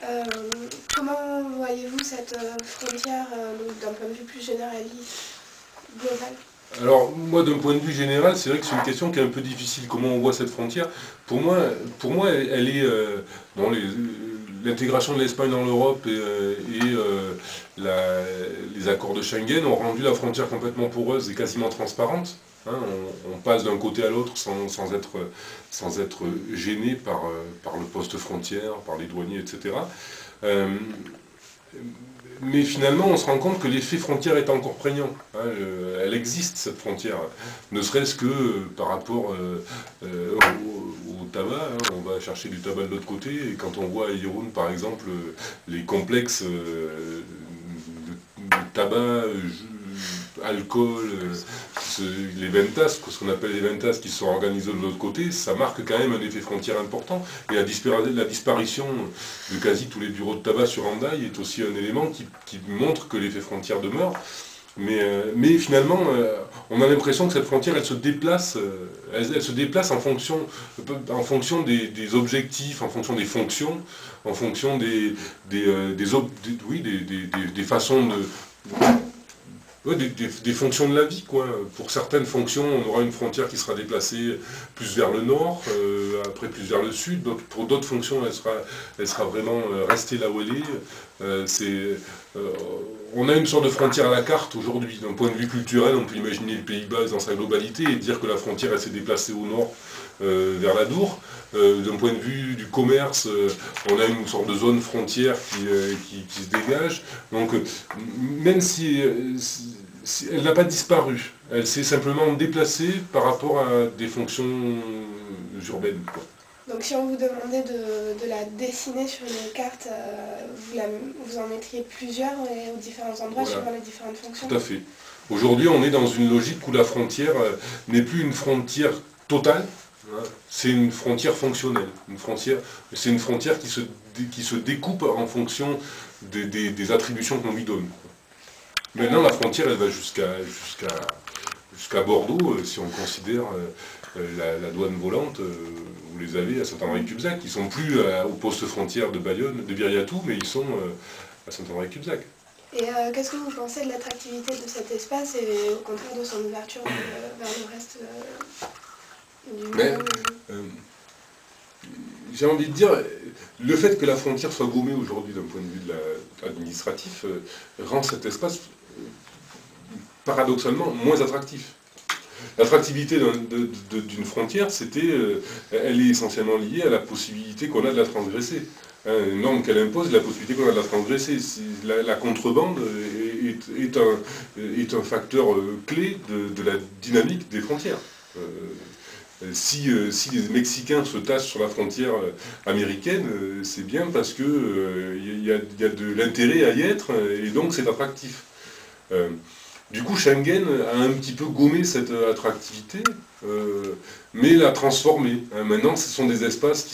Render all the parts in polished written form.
Euh, Comment voyez-vous cette frontière d'un point de vue plus généraliste, global? Alors, moi, d'un point de vue général, c'est vrai que c'est une question qui est un peu difficile. Comment on voit cette frontière? Pour moi, elle est bon, l'intégration de l'Espagne dans l'Europe les accords de Schengen ont rendu la frontière complètement poreuse et quasiment transparente. Hein. On passe d'un côté à l'autre sans être gêné par le poste frontière, par les douaniers, etc. Euh, mais finalement, on se rend compte que l'effet frontière est encore prégnant. Hein, elle existe, cette frontière. Ne serait-ce que par rapport au tabac. Hein, on va chercher du tabac de l'autre côté. Et quand on voit à Irun, par exemple, les complexes de tabac, alcool, les ventas, ce qu'on appelle les ventas qui sont organisées de l'autre côté, ça marque quand même un effet frontière important. Et la disparition de quasi tous les bureaux de tabac sur Hendaye est aussi un élément qui montre que l'effet frontière demeure. Mais finalement, on a l'impression que cette frontière, elle se déplace en fonction des objectifs, en fonction des fonctions, en fonction des façons de, ouais, des fonctions de la vie, quoi. Pour certaines fonctions, on aura une frontière qui sera déplacée plus vers le nord, après plus vers le sud. Pour d'autres fonctions, elle sera vraiment restée là où elle est. Euh, on a une sorte de frontière à la carte aujourd'hui. D'un point de vue culturel, on peut imaginer le Pays Basque dans sa globalité et dire que la frontière, elle s'est déplacée au nord vers l'Adour. D'un point de vue du commerce, on a une sorte de zone frontière qui se dégage. Donc, même si elle n'a pas disparu, elle s'est simplement déplacée par rapport à des fonctions urbaines, quoi. Donc si on vous demandait de la dessiner sur une carte, vous en mettriez plusieurs aux différents endroits, Voilà. suivant les différentes fonctions? Tout à fait. Aujourd'hui, on est dans une logique où la frontière n'est plus une frontière totale, hein, c'est une frontière fonctionnelle. C'est une frontière qui se découpe en fonction des attributions qu'on lui donne. Maintenant, la frontière, elle va jusqu'à Bordeaux, si on considère la douane volante, vous les avez à Saint-André-Cubzac. Ils sont plus au poste frontière de Bayonne, de Viriatou, mais ils sont à Saint-André-Cubzac. Et qu'est-ce que vous pensez de l'attractivité de cet espace et au contraire de son ouverture vers le reste du Mais, monde? j'ai envie de dire, le fait que la frontière soit gommée aujourd'hui d'un point de vue administratif rend cet espace paradoxalement moins attractif. L'attractivité d'une frontière, elle est essentiellement liée à la possibilité qu'on a de la transgresser. Une norme qu'elle impose, la possibilité qu'on a de la transgresser. La contrebande est un facteur clé de la dynamique des frontières. Si les Mexicains se tassent sur la frontière américaine, c'est bien parce qu'il y a de l'intérêt à y être, et donc c'est attractif. Du coup, Schengen a un petit peu gommé cette attractivité, mais l'a transformée. Maintenant, ce sont des espaces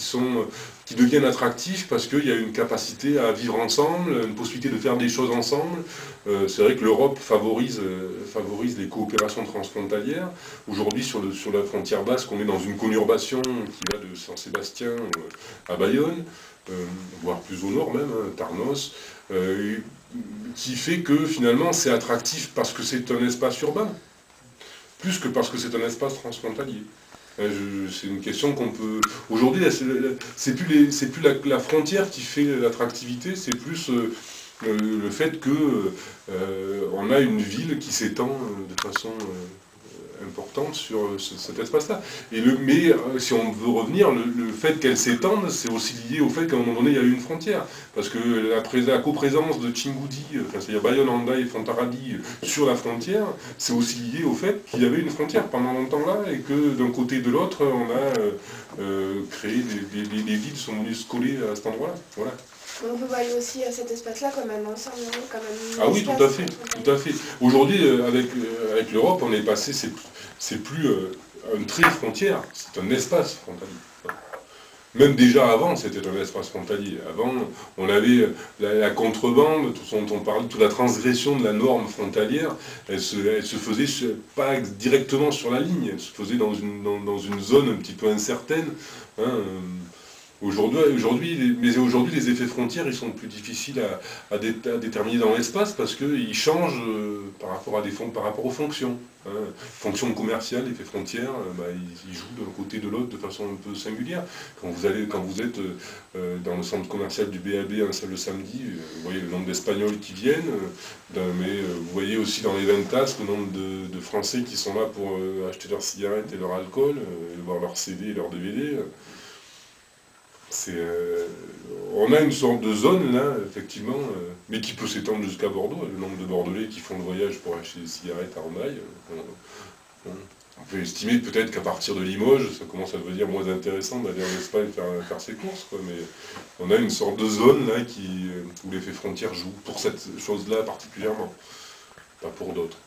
qui deviennent attractifs parce qu'il y a une capacité à vivre ensemble, une possibilité de faire des choses ensemble. C'est vrai que l'Europe favorise les coopérations transfrontalières. Aujourd'hui, sur la frontière basque, on est dans une conurbation qui va de Saint-Sébastien à Bayonne, voire plus au nord même, hein, Tarnos. Qui fait que finalement c'est attractif parce que c'est un espace urbain, plus que parce que c'est un espace transfrontalier. C'est une question qu'on peut... Aujourd'hui, c'est plus la frontière qui fait l'attractivité, c'est plus le fait que on a une ville qui s'étend de façon importante sur cet espace-là. Mais si on veut revenir, le fait qu'elle s'étende, c'est aussi lié au fait qu'à un moment donné, il y a eu une frontière. Parce que la coprésence de Chingoudi, c'est-à-dire Bayonne, Hendaye et Fontarabie sur la frontière, c'est aussi lié au fait qu'il y avait une frontière pendant longtemps là, et que d'un côté et de l'autre, on a créé des villes sont venues se coller à cet endroit-là. Voilà. Donc vous voyez aussi cet espace-là comme un ensemble, comme un Ah oui, tout à fait, tout à fait. Aujourd'hui, avec l'Europe, on est passé, c'est plus un trait frontière, c'est un espace frontalier. Même déjà avant, c'était un espace frontalier. Avant, on avait la contrebande, tout ce dont on parle, toute la transgression de la norme frontalière, elle se faisait pas directement sur la ligne, elle se faisait dans une zone un petit peu incertaine. Hein, Aujourd'hui, les effets frontières, ils sont plus difficiles à déterminer dans l'espace parce qu'ils changent par rapport aux fonctions. Hein. Fonctions commerciales, effets frontières, ils jouent d'un côté de l'autre de façon un peu singulière. Quand vous êtes dans le centre commercial du BAB le samedi, vous voyez le nombre d'Espagnols qui viennent, mais vous voyez aussi dans les ventas le nombre de Français qui sont là pour acheter leurs cigarettes et leur alcool, voir leurs CD et leurs DVD. On a une sorte de zone là, effectivement, mais qui peut s'étendre jusqu'à Bordeaux. Le nombre de Bordelais qui font le voyage pour acheter des cigarettes à Romaille. On peut estimer peut-être qu'à partir de Limoges, ça commence à devenir moins intéressant d'aller en Espagne faire ses courses. Mais on a une sorte de zone là où l'effet frontière joue, pour cette chose-là particulièrement, pas pour d'autres.